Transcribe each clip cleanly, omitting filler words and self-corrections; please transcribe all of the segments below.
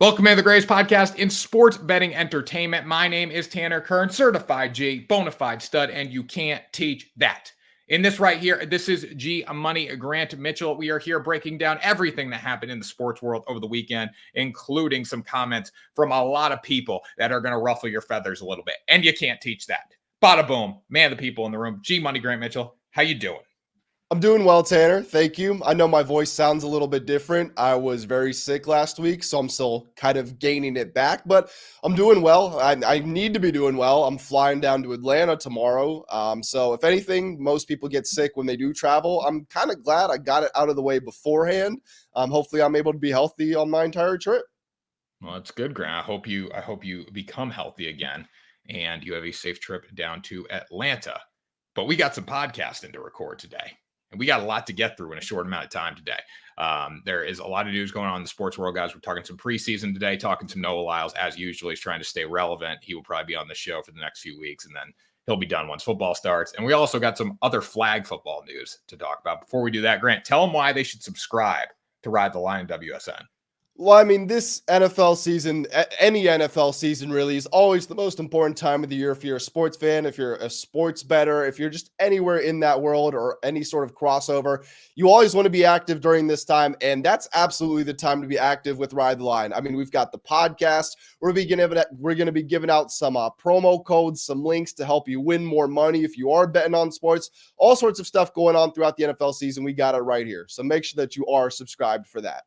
Welcome to the greatest podcast in sports betting entertainment. My name is Tanner Kern, certified G, bona fide stud, and you can't teach that. In this right here, this is G Money Grant Mitchell. We are here breaking down everything that happened in the sports world over the weekend, including some comments from a lot of people that are going to ruffle your feathers a little bit. And you can't teach that. Bada boom, man, the people in the room. G Money Grant Mitchell, how you doing? I'm doing well, Tanner. Thank you. I know my voice sounds a little bit different. I was very sick last week, so I'm still kind of gaining it back, but I'm doing well. I need to be doing well. I'm flying down to Atlanta tomorrow. So if anything, most people get sick when they do travel. I'm kind of glad I got it out of the way beforehand. Hopefully I'm able to be healthy on my entire trip. Well, that's good, Grant. I hope you become healthy again and you have a safe trip down to Atlanta. But we got some podcasting to record today. And we got a lot to get through in a short amount of time today. There is a lot of news going on in the sports world, guys. We're talking some preseason today, talking to Noah Lyles, as usual. He's trying to stay relevant. He will probably be on the show for the next few weeks, and then he'll be done once football starts. And we also got some other flag football news to talk about. Before we do that, Grant, tell them why they should subscribe to Ride the Line WSN. Well, I mean, this NFL season, any NFL season really, is always the most important time of the year if you're a sports fan, if you're a sports bettor, if you're just anywhere in that world or any sort of crossover. You always want to be active during this time, and that's absolutely the time to be active with Ride the Line. I mean, we've got the podcast. We're going to be giving out some promo codes, some links to help you win more money if you are betting on sports. All sorts of stuff going on throughout the NFL season. We got it right here. So make sure that you are subscribed for that.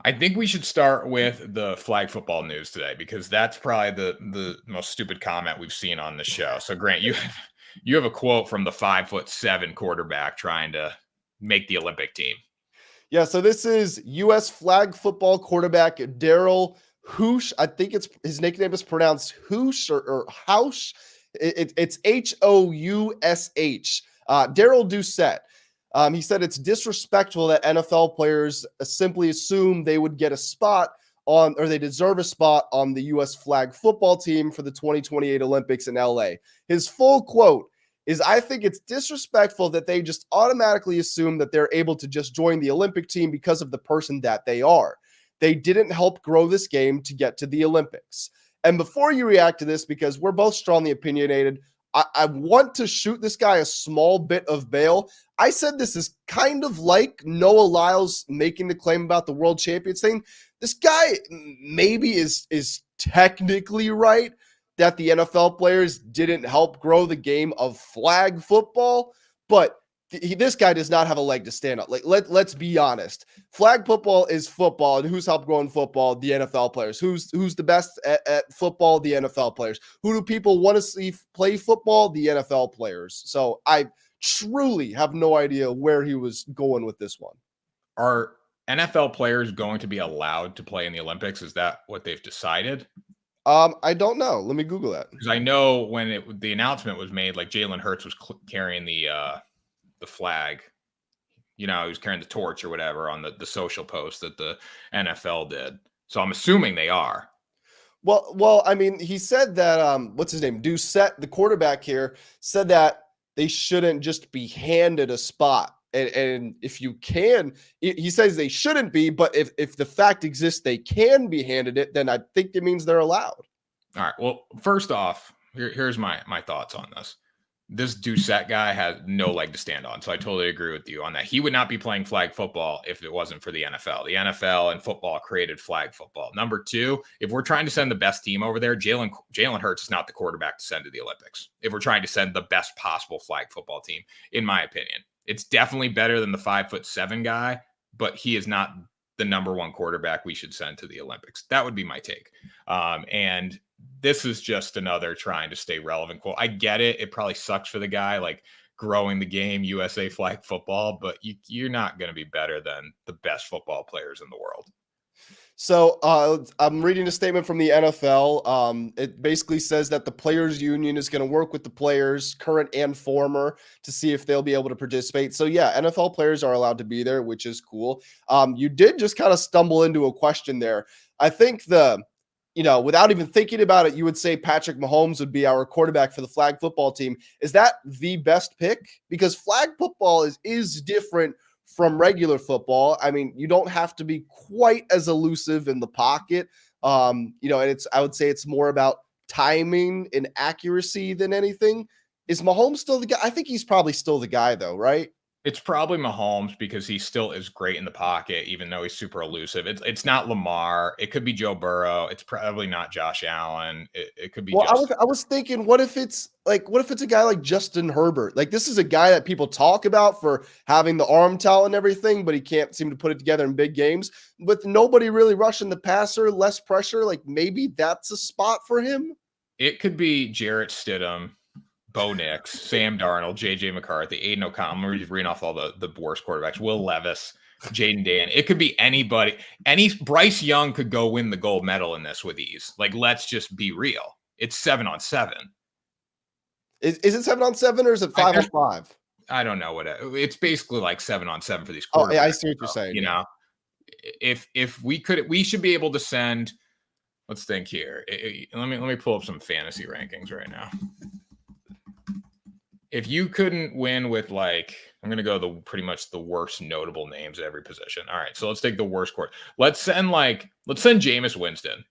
I think we should start with the flag football news today because that's probably the most stupid comment we've seen on the show. So, Grant, you have a quote from the 5'7" quarterback trying to make the Olympic team. Yeah, so this is U.S. flag football quarterback Daryl Housh. I think his nickname is pronounced Housh or Housh. It's Housh. Daryl Doucette. He said it's disrespectful that NFL players simply assume they would get a spot on, or they deserve a spot on the U.S. flag football team for the 2028 Olympics in LA. His full quote is, "I think it's disrespectful that they just automatically assume that they're able to just join the Olympic team because of the person that they are. They didn't help grow this game to get to the Olympics." And before you react to this, because we're both strongly opinionated, I want to shoot this guy a small bit of bail. I said this is kind of like Noah Lyles making the claim about the world champions thing. This guy maybe is technically right that the NFL players didn't help grow the game of flag football, but this guy does not have a leg to stand on. Like, let's be honest. Flag football is football, and who's helped growing football? The NFL players. Who's the best at football? The NFL players. Who do people want to see play football? The NFL players. So I truly have no idea where he was going with this one. Are NFL players going to be allowed to play in the Olympics? Is that what they've decided? I don't know. Let me Google that. Because I know when the announcement was made, like Jalen Hurts was carrying the flag, he was carrying the torch or whatever on the social post that the NFL did. So I'm assuming they are. Well, I mean, he said that, what's his name? Doucette, the quarterback here, said that they shouldn't just be handed a spot. And if you can, he says they shouldn't be, but if the fact exists, they can be handed it, then I think it means they're allowed. All right. Well, first off, here's my thoughts on this. This Doucette guy has no leg to stand on. So I totally agree with you on that. He would not be playing flag football if it wasn't for the NFL. The NFL and football created flag football. Number two, if we're trying to send the best team over there, Jalen Hurts is not the quarterback to send to the Olympics. If we're trying to send the best possible flag football team, in my opinion, it's definitely better than the 5'7" guy, but he is not the number one quarterback we should send to the Olympics. That would be my take. And this is just another trying to stay relevant quote. I get it. It probably sucks for the guy, like growing the game, USA flag football, but you're not going to be better than the best football players in the world. So I'm reading a statement from the NFL. It basically says that the players union is going to work with the players, current and former, to see if they'll be able to participate. So yeah, NFL players are allowed to be there, which is cool. You did just kind of stumble into a question there. I think without even thinking about it, you would say Patrick Mahomes would be our quarterback for the flag football team. Is that the best pick? Because flag football is different from regular football. I mean, you don't have to be quite as elusive in the pocket. And I would say it's more about timing and accuracy than anything. Is Mahomes still the guy? I think he's probably still the guy though, right? It's probably Mahomes because he still is great in the pocket, even though he's super elusive. It's not Lamar. It could be Joe Burrow. It's probably not Josh Allen. It could be Well, Justin. I was thinking, what if it's a guy like Justin Herbert? Like this is a guy that people talk about for having the arm talent and everything, but he can't seem to put it together in big games. With nobody really rushing the passer, less pressure, like maybe that's a spot for him. It could be Jarrett Stidham, Bo Nix, Sam Darnold, J.J. McCarthy, Aiden O'Connell. I'm just reading off all the worst quarterbacks. Will Levis, Jaden Dan. It could be anybody. Bryce Young could go win the gold medal in this with ease. Like, let's just be real. It's 7-on-7. Is it 7-on-7 or is it 5-on-5? I don't know it's basically like 7-on-7 for these quarterbacks. Oh, yeah, I see what you're saying. You know, if we could, we should be able to send. Let's think here. Let me pull up some fantasy rankings right now. If you couldn't win with I'm going to go pretty much the worst notable names at every position. All right. So let's take the worst court. Let's send Jameis Winston.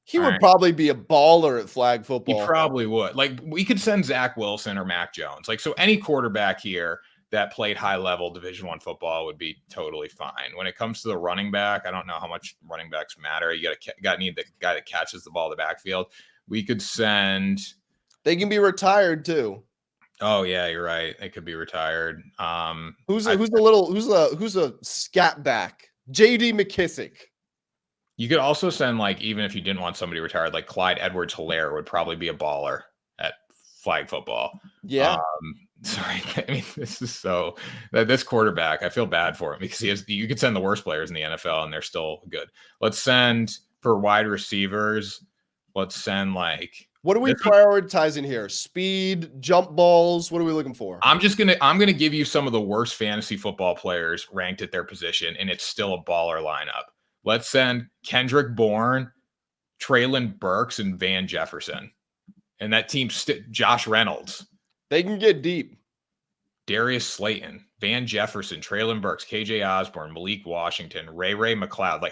He would probably be a baller at flag football. He probably would. We could send Zach Wilson or Mac Jones. So any quarterback here that played high level Division I football would be totally fine. When it comes to the running back, I don't know how much running backs matter. You got to need the guy that catches the ball in the backfield. We could send. They can be retired too. Oh yeah, you're right. It could be retired. Who's a scat back? JD McKissick. You could also send even if you didn't want somebody retired, like Clyde Edwards-Helaire would probably be a baller at flag football. Yeah. Sorry. I mean, this is this quarterback, I feel bad for him because you could send the worst players in the NFL and they're still good. Let's send for wide receivers. Let's send what are we prioritizing here? Speed, jump balls. What are we looking for? I'm going to give you some of the worst fantasy football players ranked at their position, and it's still a baller lineup. Let's send Kendrick Bourne, Treylon Burks, and Van Jefferson. And that team, Josh Reynolds. They can get deep. Darius Slayton, Van Jefferson, Treylon Burks, KJ Osborne, Malik Washington, Ray McLeod.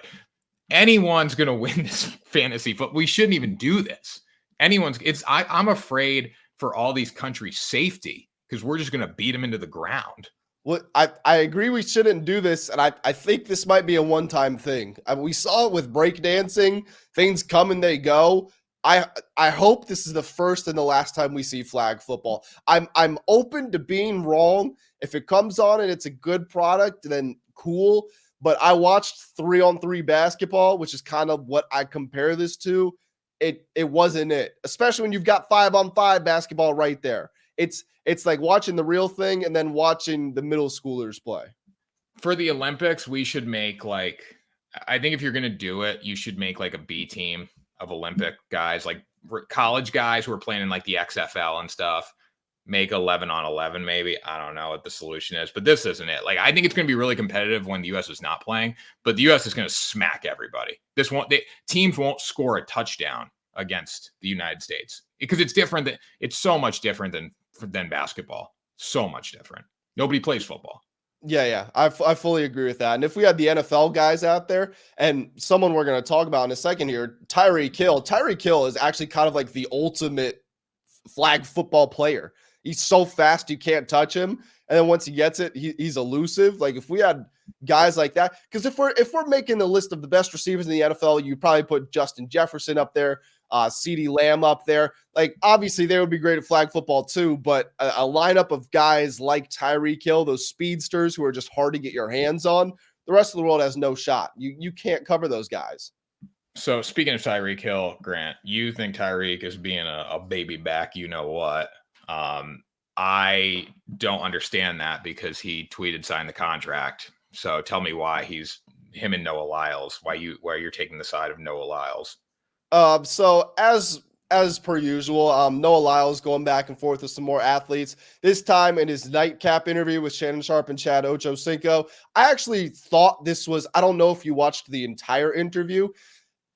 Anyone's going to win this fantasy football. We shouldn't even do this. I'm afraid for all these countries' safety because we're just going to beat them into the ground. Well, I agree we shouldn't do this, and I think this might be a one-time thing. We saw it with breakdancing. Things come and they go. I hope this is the first and the last time we see flag football. I'm open to being wrong. If it comes on and it's a good product, then cool. But I watched 3-on-3 basketball, which is kind of what I compare this to. It wasn't it, especially when you've got 5-on-5 basketball right there. It's like watching the real thing and then watching the middle schoolers play. For the Olympics, we should make I think if you're going to do it, you should make a B team of Olympic guys, college guys who are playing in the XFL and stuff. Make 11-on-11 maybe. I don't know what the solution is, but this isn't it. I think it's going to be really competitive when the U.S. is not playing, but the U.S. is going to smack everybody. Teams won't score a touchdown against the United States because it's different. It's so much different than basketball. So much different. Nobody plays football. Yeah. I fully agree with that. And if we had the NFL guys out there and someone we're going to talk about in a second here, Tyreek Hill is actually kind of the ultimate flag football player. He's so fast you can't touch him, and then once he gets it, he's elusive. If we had guys like that, because if we're making the list of the best receivers in the NFL, you probably put Justin Jefferson up there, CeeDee Lamb up there. Obviously they would be great at flag football too, but a lineup of guys like Tyreek Hill, those speedsters who are just hard to get your hands on, the rest of the world has no shot. You can't cover those guys. So speaking of Tyreek Hill, Grant, you think Tyreek is being a baby back, you know what? I don't understand that because he tweeted sign the contract. So tell me why him and Noah Lyles, why you're taking the side of Noah Lyles. So as per usual, Noah Lyles going back and forth with some more athletes. This time in his nightcap interview with Shannon Sharp and Chad Ochocinco, I actually thought this was, I don't know if you watched the entire interview.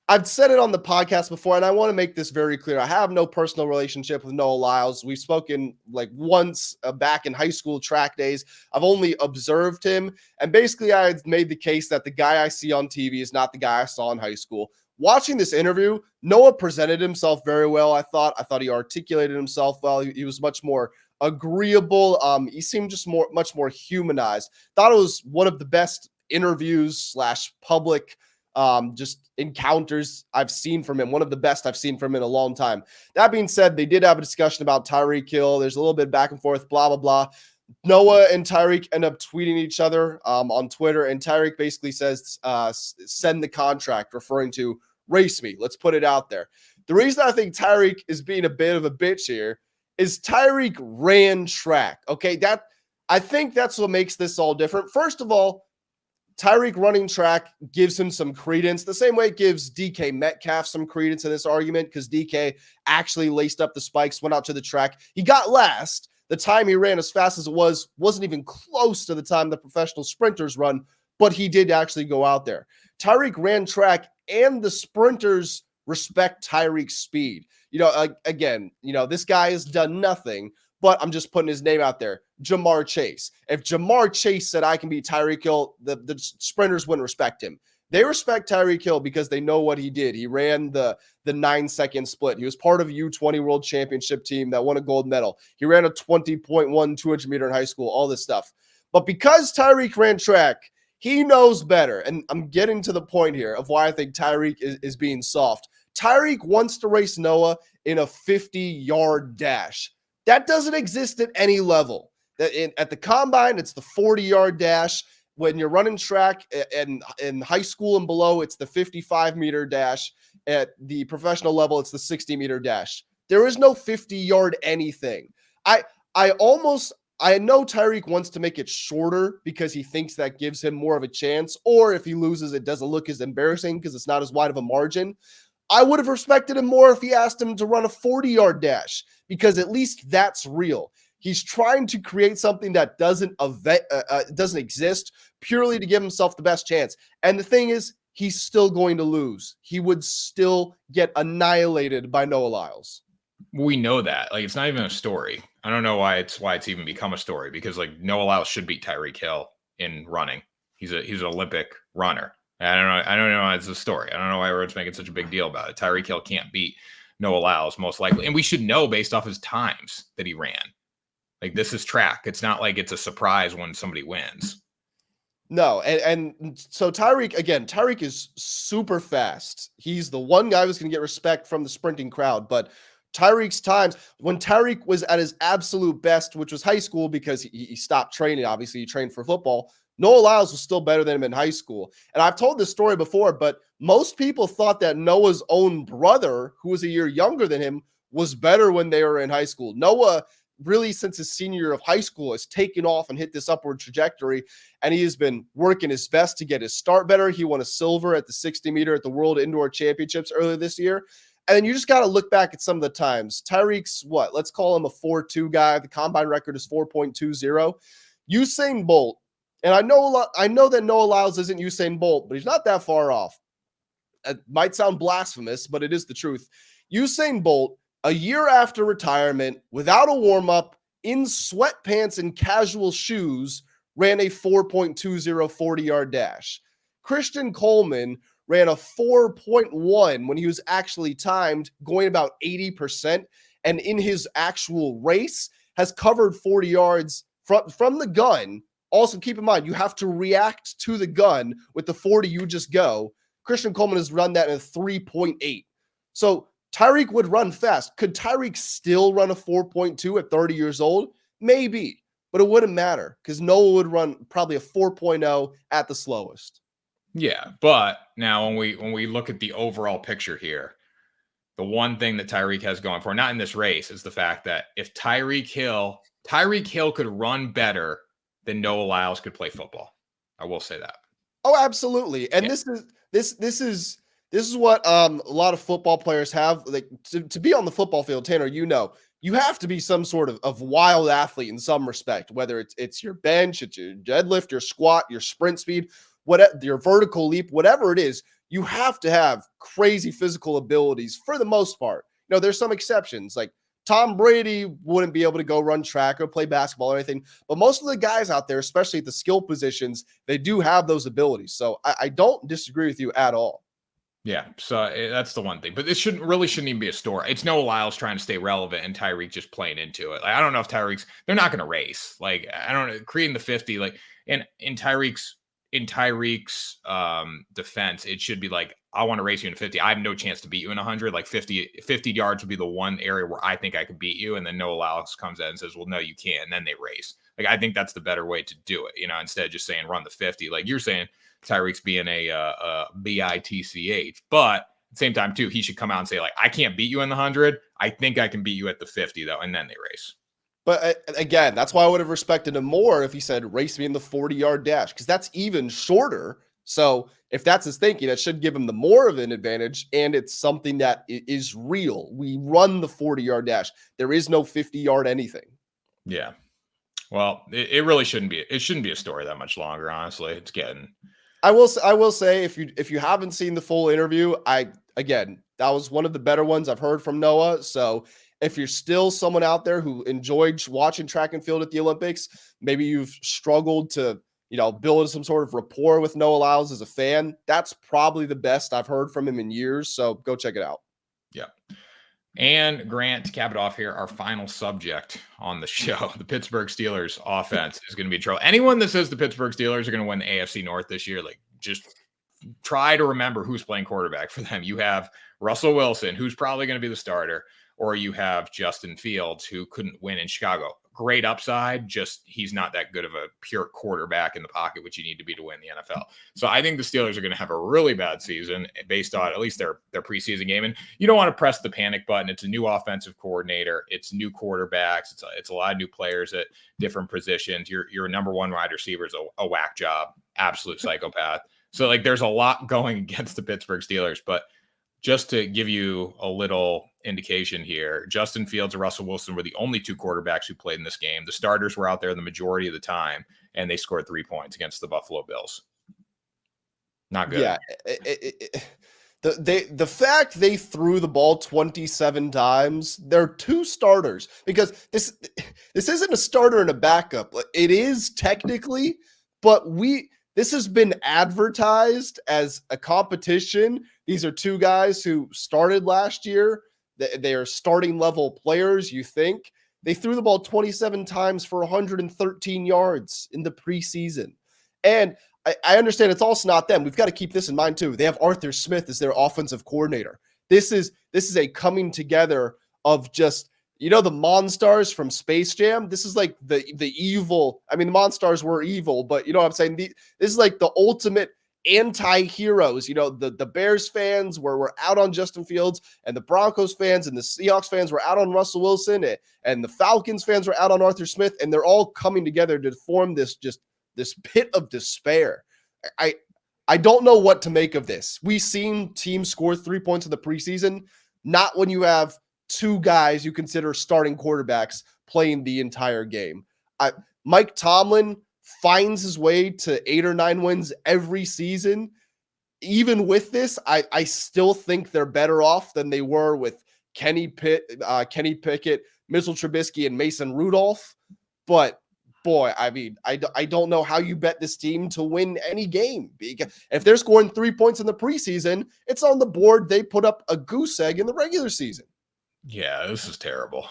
I've said it on the podcast before, and I want to make this very clear. I have no personal relationship with Noah Lyles. We've spoken once back in high school track days. I've only observed him, and basically I had made the case that the guy I see on TV is not the guy I saw in high school. watching this interview, Noah presented himself very well. I thought he articulated himself well. He was much more agreeable. He seemed just much more humanized. Thought it was one of the best interviews / public just encounters I've seen from him. One of the best I've seen from him in a long time. That being said, they did have a discussion about Tyreek Hill. There's a little bit back and forth, blah, blah, blah. Noah and Tyreek end up tweeting each other on Twitter, and Tyreek basically says, send the contract, referring to race me. Let's put it out there. The reason I think Tyreek is being a bit of a bitch here is Tyreek ran track. Okay, I think that's what makes this all different. First of all, Tyreek running track gives him some credence, the same way it gives DK Metcalf some credence in this argument, because DK actually laced up the spikes, went out to the track. He got last. The time he ran as fast as it wasn't even close to the time the professional sprinters run, but he did actually go out there. Tyreek ran track, and the sprinters respect Tyreek's speed. Again, this guy has done nothing, but I'm just putting his name out there. Jamar Chase. If Jamar Chase said I can beat Tyreek Hill, the sprinters wouldn't respect him. They respect Tyreek Hill because they know what he did. He ran the 9-second split. He was part of a U20 World Championship team that won a gold medal. He ran a 20.1 200-meter in high school, all this stuff. But because Tyreek ran track, he knows better. And I'm getting to the point here of why I think Tyreek is being soft. Tyreek wants to race Noah in a 50-yard dash. That doesn't exist at any level. At the combine, it's the 40-yard dash. When you're running track and in high school and below, it's the 55-meter dash. At the professional level, it's the 60-meter dash. There is no 50-yard anything. I know Tyreek wants to make it shorter because he thinks that gives him more of a chance, or if he loses, it doesn't look as embarrassing because it's not as wide of a margin. I would have respected him more if he asked him to run a 40-yard dash, because at least that's real. He's trying to create something that doesn't exist purely to give himself the best chance. And the thing is, he's still going to lose. He would still get annihilated by Noah Lyles. We know that. Like, it's not even a story. I don't know why it's even become a story, because like Noah Lyles should beat Tyreek Hill in running. He's an Olympic runner. I don't know. It's a story. I don't know why everyone's making such a big deal about it. Tyreek Hill can't beat Noah Lyles, most likely. And we should know based off his times that he ran. Like, this is track. It's not like it's a surprise when somebody wins. No, and so Tyreek is super fast. He's the one guy who's going to get respect from the sprinting crowd. But Tyreek's times, when Tyreek was at his absolute best, which was high school because he stopped training, obviously he trained for football, Noah Lyles was still better than him in high school. And I've told this story before, but most people thought that Noah's own brother, who was a year younger than him, was better when they were in high school. Noah, really since his senior year of high school, has taken off and hit this upward trajectory, and he has been working his best to get his start better. He won a silver at the 60-meter at the World Indoor Championships earlier this year. And then you just got to look back at some of the times. Tyreek's let's call him a 4.2 guy. The combine record is 4.20. Usain Bolt, and I know that Noah Lyles isn't Usain Bolt, but he's not that far off. It might sound blasphemous, but it is the truth. Usain Bolt, a year after retirement, without a warm-up, in sweatpants and casual shoes, ran a 4.20 40-yard dash. Christian Coleman ran a 4.1 when he was actually timed, going about 80%, and in his actual race has covered 40 yards from the gun. Also, keep in mind, you have to react to the gun with the 40 you just go. Christian Coleman has run that in a 3.8. So Tyreek would run fast. Could Tyreek still run a 4.2 at 30 years old? Maybe, but it wouldn't matter because Noah would run probably a 4.0 at the slowest. Yeah, but now when we look at the overall picture here, the one thing that Tyreek has going for, not in this race, is the fact that if Tyreek Hill could run better than Noah Lyles could play football. I will say that. Oh, absolutely. And yeah. This is what a lot of football players have. Like to be on the football field, Tanner, you have to be some sort of wild athlete in some respect, whether it's your bench, it's your deadlift, your squat, your sprint speed, whatever, your vertical leap, whatever it is, you have to have crazy physical abilities for the most part. There's some exceptions, like Tom Brady wouldn't be able to go run track or play basketball or anything, but most of the guys out there, especially at the skill positions, they do have those abilities. So I don't disagree with you at all. Yeah, so that's the one thing. But this shouldn't even be a story. It's no Lyles trying to stay relevant and Tyreek just playing into it. Like, I don't know if they're not going to race. Like, I don't know, creating the 50. Like, in Tyreek's defense, it should be like, I want to race you in 50. I have no chance to beat you in 100. Like 50 yards would be the one area where I think I could beat you. And then Noah Lyles comes in and says, well, no, you can't. And then they race. Like, I think that's the better way to do it. Instead of just saying run the 50. Like you're saying, Tyreek's being a bitch, but at the same time too, he should come out and say like, I can't beat you in the 100. I think I can beat you at the 50 though, and then they race. But again, that's why I would have respected him more if he said race me in the 40-yard dash, because that's even shorter. So if that's his thinking, that should give him the more of an advantage, and it's something that is real. We run the 40-yard dash. There is no 50-yard anything. Yeah. Well, it really shouldn't be. It shouldn't be a story that much longer. Honestly, it's getting. I will say if you haven't seen the full interview, that was one of the better ones I've heard from Noah. So if you're still someone out there who enjoyed watching track and field at the Olympics, maybe you've struggled to build some sort of rapport with Noah Lyles as a fan, that's probably the best I've heard from him in years. So go check it out. Yeah. And Grant, to cap it off here, our final subject on the show, the Pittsburgh Steelers offense is going to be trouble. Anyone that says the Pittsburgh Steelers are going to win the AFC North this year, like just try to remember who's playing quarterback for them. You have Russell Wilson, who's probably going to be the starter, or you have Justin Fields, who couldn't win in Chicago. Great upside, just he's not that good of a pure quarterback in the pocket, which you need to be to win the NFL. So I think the Steelers are going to have a really bad season based on at least their preseason game. And you don't want to press the panic button. It's a new offensive coordinator. It's new quarterbacks. It's a lot of new players at different positions. Your number one wide receiver is a whack job, absolute psychopath. So like there's a lot going against the Pittsburgh Steelers, but just to give you a little indication here, Justin Fields and Russell Wilson were the only two quarterbacks who played in this game. The starters were out there the majority of the time, and they scored 3 points against the Buffalo Bills. Not good. Yeah. The fact they threw the ball 27 times, they're two starters, because this isn't a starter and a backup. It is technically, but this has been advertised as a competition. These are two guys who started last year. They are starting level players, you think. They threw the ball 27 times for 113 yards in the preseason. And I understand it's also not them. We've got to keep this in mind too. They have Arthur Smith as their offensive coordinator. This is a coming together of just, the Monstars from Space Jam. This is like the evil. I mean, the Monstars were evil, but you know what I'm saying? This is like the ultimate anti-heroes. The Bears fans were out on Justin Fields, and the Broncos fans and the Seahawks fans were out on Russell Wilson, and the Falcons fans were out on Arthur Smith, and they're all coming together to form this pit of despair. I don't know what to make of this. We've seen teams score 3 points in the preseason, not when you have two guys you consider starting quarterbacks playing the entire game. Mike Tomlin finds his way to 8 or 9 wins every season. Even with this, I still think they're better off than they were with Kenny Pickett, Mitchell Trubisky, and Mason Rudolph. But boy, I mean, I don't know how you bet this team to win any game. If they're scoring 3 points in the preseason, it's on the board. They put up a goose egg in the regular season. Yeah, this is terrible.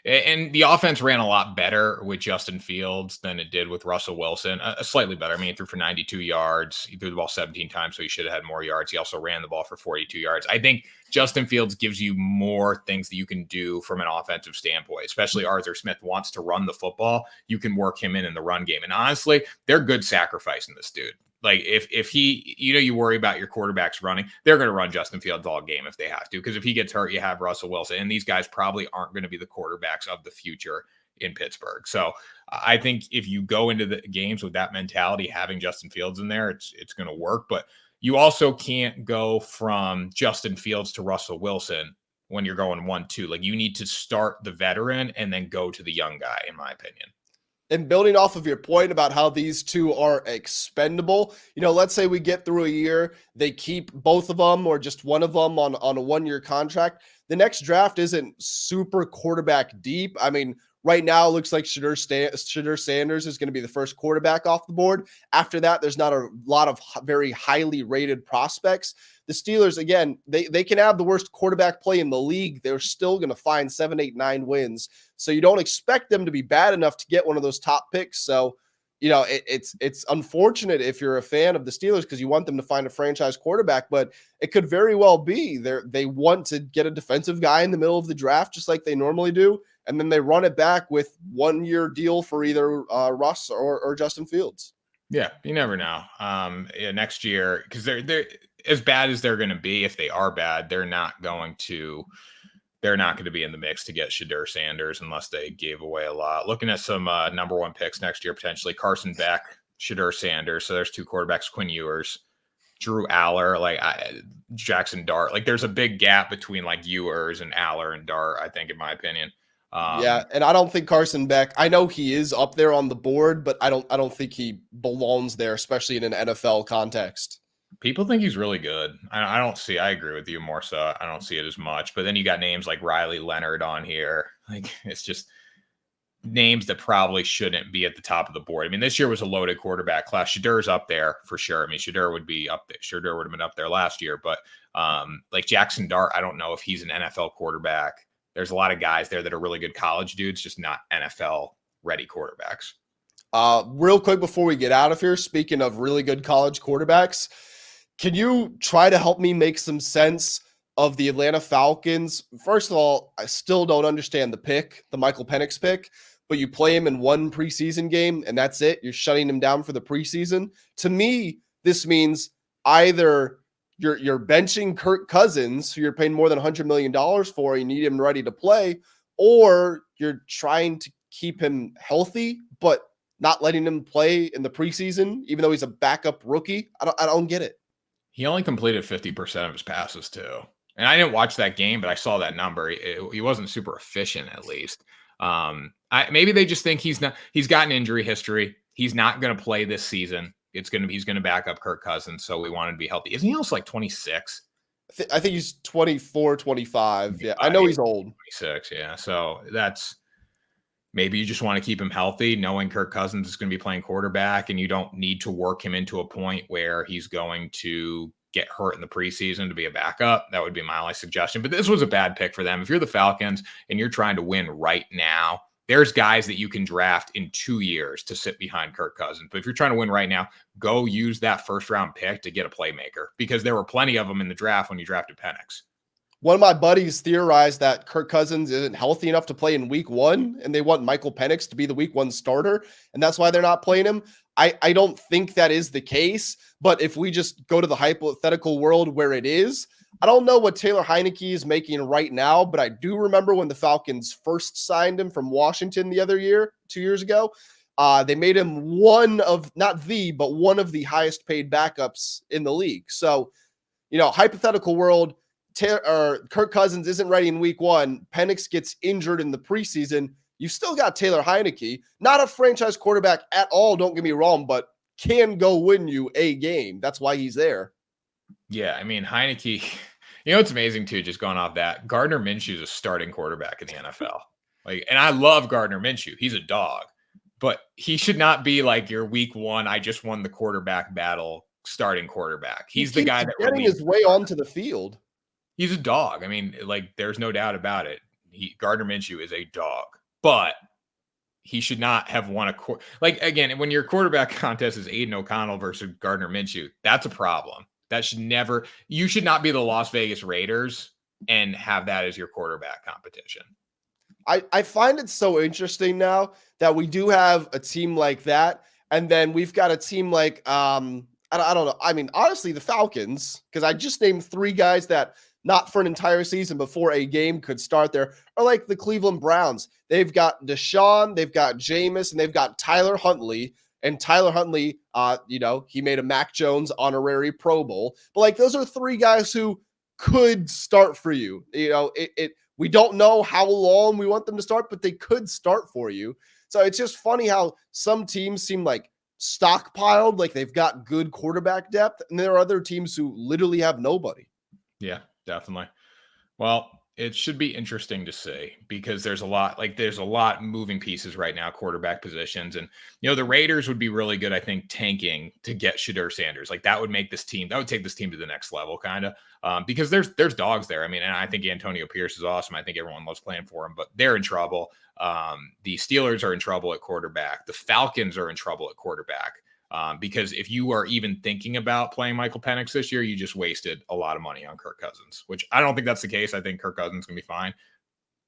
And the offense ran a lot better with Justin Fields than it did with Russell Wilson. Slightly better. I mean, he threw for 92 yards. He threw the ball 17 times, so he should have had more yards. He also ran the ball for 42 yards. I think Justin Fields gives you more things that you can do from an offensive standpoint, especially Arthur Smith wants to run the football. You can work him in the run game. And honestly, they're good sacrificing this dude. Like if he, you worry about your quarterbacks running, they're going to run Justin Fields all game if they have to, because if he gets hurt, you have Russell Wilson, and these guys probably aren't going to be the quarterbacks of the future in Pittsburgh. So I think if you go into the games with that mentality, having Justin Fields in there, it's going to work. But you also can't go from Justin Fields to Russell Wilson when you're going 1-2. Like you need to start the veteran and then go to the young guy, in my opinion. And building off of your point about how these two are expendable, let's say we get through a year, they keep both of them or just one of them on a 1-year contract. The next draft isn't super quarterback deep. I mean, Right now, it looks like Shedeur Sanders is going to be the first quarterback off the board. After that, there's not a lot of very highly rated prospects. The Steelers, again, they can have the worst quarterback play in the league. They're still going to find 7, 8, 9 wins. So you don't expect them to be bad enough to get one of those top picks. So, it's unfortunate if you're a fan of the Steelers because you want them to find a franchise quarterback, but it could very well be they want to get a defensive guy in the middle of the draft, just like they normally do. And then they run it back with 1-year deal for either Russ or Justin Fields. Yeah, you never know. Next year, because they're as bad as they're going to be. If they are bad, they're not going to be in the mix to get Shedeur Sanders unless they gave away a lot. Looking at some number 1 picks next year, potentially Carson Beck, Shedeur Sanders. So there's 2 quarterbacks, Quinn Ewers, Drew Aller, Jackson Dart. Like there's a big gap between like Ewers and Aller and Dart, I think, in my opinion. Yeah, and I don't think Carson Beck, I know he is up there on the board, but I don't think he belongs there, especially in an NFL context. People think he's really good. I agree with you more so. I don't see it as much. But then you got names like Riley Leonard on here. Like it's just names that probably shouldn't be at the top of the board. I mean, this year was a loaded quarterback class. Shedeur's up there for sure. I mean, Shedeur would be up there. Shedeur would have been up there last year. But like Jackson Dart, I don't know if he's an NFL quarterback. There's a lot of guys there that are really good college dudes, just not NFL ready quarterbacks. Real quick before we get out of here, speaking of really good college quarterbacks, can you try to help me make some sense of the Atlanta Falcons? First of all, I still don't understand the Michael Penix pick, but you play him in 1 preseason game and that's it. You're shutting him down for the preseason. To me, this means either you're benching Kirk Cousins, who you're paying more than $100 million for, you need him ready to play, or you're trying to keep him healthy, but not letting him play in the preseason, even though he's a backup rookie. I don't get it. He only completed 50% of his passes too. And I didn't watch that game, but I saw that number. He wasn't super efficient, at least. Maybe they just think he's got an injury history. He's not going to play this season. He's going to back up Kirk Cousins. So we want him to be healthy. Isn't he also like 26? I think he's 24, 25. Yeah. I know he's old. 26. Yeah. So maybe you just want to keep him healthy, knowing Kirk Cousins is going to be playing quarterback, and you don't need to work him into a point where he's going to get hurt in the preseason to be a backup. That would be my only suggestion. But this was a bad pick for them. If you're the Falcons and you're trying to win right now, there's guys that you can draft in 2 years to sit behind Kirk Cousins. But if you're trying to win right now, go use that first-round pick to get a playmaker, because there were plenty of them in the draft when you drafted Penix. One of my buddies theorized that Kirk Cousins isn't healthy enough to play in week 1, and they want Michael Penix to be the week 1 starter, and that's why they're not playing him. I don't think that is the case, but if we just go to the hypothetical world where it is, I don't know what Taylor Heineke is making right now, but I do remember when the Falcons first signed him from Washington 2 years ago. They made him one of the highest paid backups in the league. So, hypothetical world, Kirk Cousins isn't ready in week 1. Penix gets injured in the preseason. You still got Taylor Heineke, not a franchise quarterback at all, don't get me wrong, but can go win you a game. That's why he's there. Yeah, I mean, Heineke, it's amazing too, just going off that. Gardner Minshew is a starting quarterback in the NFL. And I love Gardner Minshew. He's a dog, but he should not be like your week 1, I just won the quarterback battle starting quarterback. He's the guy that getting his way onto the field. He's a dog. I mean, there's no doubt about it. Gardner Minshew is a dog, but he should not have won again, when your quarterback contest is Aiden O'Connell versus Gardner Minshew, that's a problem. You should not be the Las Vegas Raiders and have that as your quarterback competition. I find it so interesting now that we do have a team like that. And then we've got a team like, I don't know. I mean, honestly, the Falcons, because I just named 3 guys that not for an entire season before a game could start there, are like the Cleveland Browns. They've got Deshaun, they've got Jameis, and they've got Tyler Huntley. And Tyler Huntley, he made a Mac Jones honorary Pro Bowl. But those are 3 guys who could start for you. We don't know how long we want them to start, but they could start for you. So it's just funny how some teams seem like stockpiled, like they've got good quarterback depth, and there are other teams who literally have nobody. Yeah, definitely. Well, It should be interesting to see because there's a lot moving pieces right now, quarterback positions. And, the Raiders would be really good, I think, tanking to get Shedeur Sanders. Like that would take this team to the next level, kind of, because there's dogs there. I mean, and I think Antonio Pierce is awesome. I think everyone loves playing for him, but they're in trouble. The Steelers are in trouble at quarterback. The Falcons are in trouble at quarterback. Because if you are even thinking about playing Michael Penix this year, you just wasted a lot of money on Kirk Cousins, which I don't think that's the case. I think Kirk Cousins can be fine,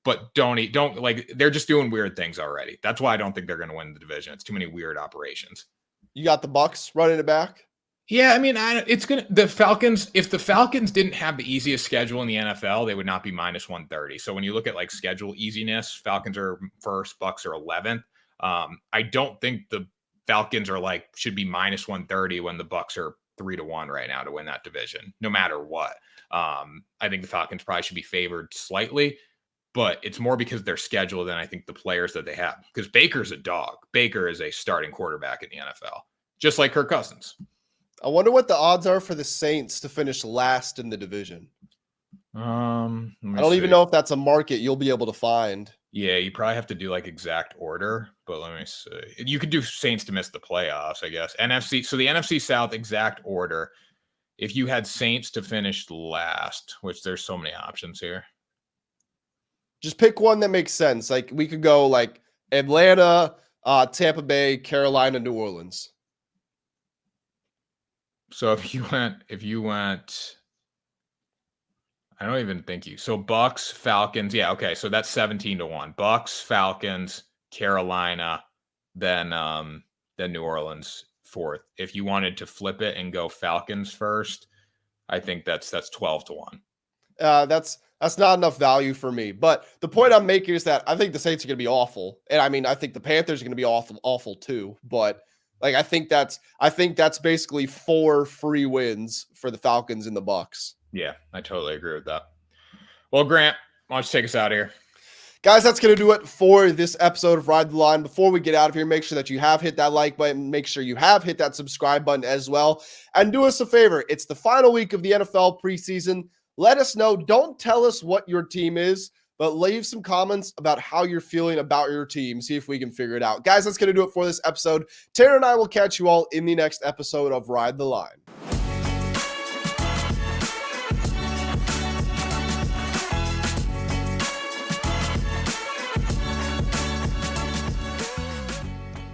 but they're just doing weird things already. That's why I don't think they're going to win the division. It's too many weird operations. You got the Bucks running it back. Yeah, I mean, the Falcons. If the Falcons didn't have the easiest schedule in the NFL, they would not be minus 130. So when you look at like schedule easiness, Falcons are first, Bucks are 11th. I don't think the Falcons should be minus 130 when the Bucks are 3-1 right now to win that division, no matter what. I think the Falcons probably should be favored slightly, but it's more because of their schedule than I think the players that they have. Because Baker's a dog. Baker is a starting quarterback in the NFL, just like Kirk Cousins. I wonder what the odds are for the Saints to finish last in the division. I don't even know if that's a market you'll be able to find. Yeah, you probably have to do exact order, but let me see. You could do Saints to miss the playoffs, I guess. NFC. So the NFC South exact order. If you had Saints to finish last, which there's so many options here. Just pick one that makes sense. Like we could go Atlanta, Tampa Bay, Carolina, New Orleans. So if you went, I don't even think you. So Bucks, Falcons. Yeah, okay. So that's 17-1. Bucks, Falcons, Carolina, then New Orleans fourth. If you wanted to flip it and go Falcons first, I think that's 12-1. That's not enough value for me. But the point I'm making is that I think the Saints are going to be awful, and I mean I think the Panthers are going to be awful too. But I think that's basically 4 free wins for the Falcons and the Bucks. Yeah, I totally agree with that. Well, Grant, why don't you take us out of here? Guys, that's going to do it for this episode of Ride the Line. Before we get out of here, make sure that you have hit that like button. Make sure you have hit that subscribe button as well. And do us a favor. It's the final week of the NFL preseason. Let us know. Don't tell us what your team is, but leave some comments about how you're feeling about your team. See if we can figure it out. Guys, that's going to do it for this episode. Tanner and I will catch you all in the next episode of Ride the Line.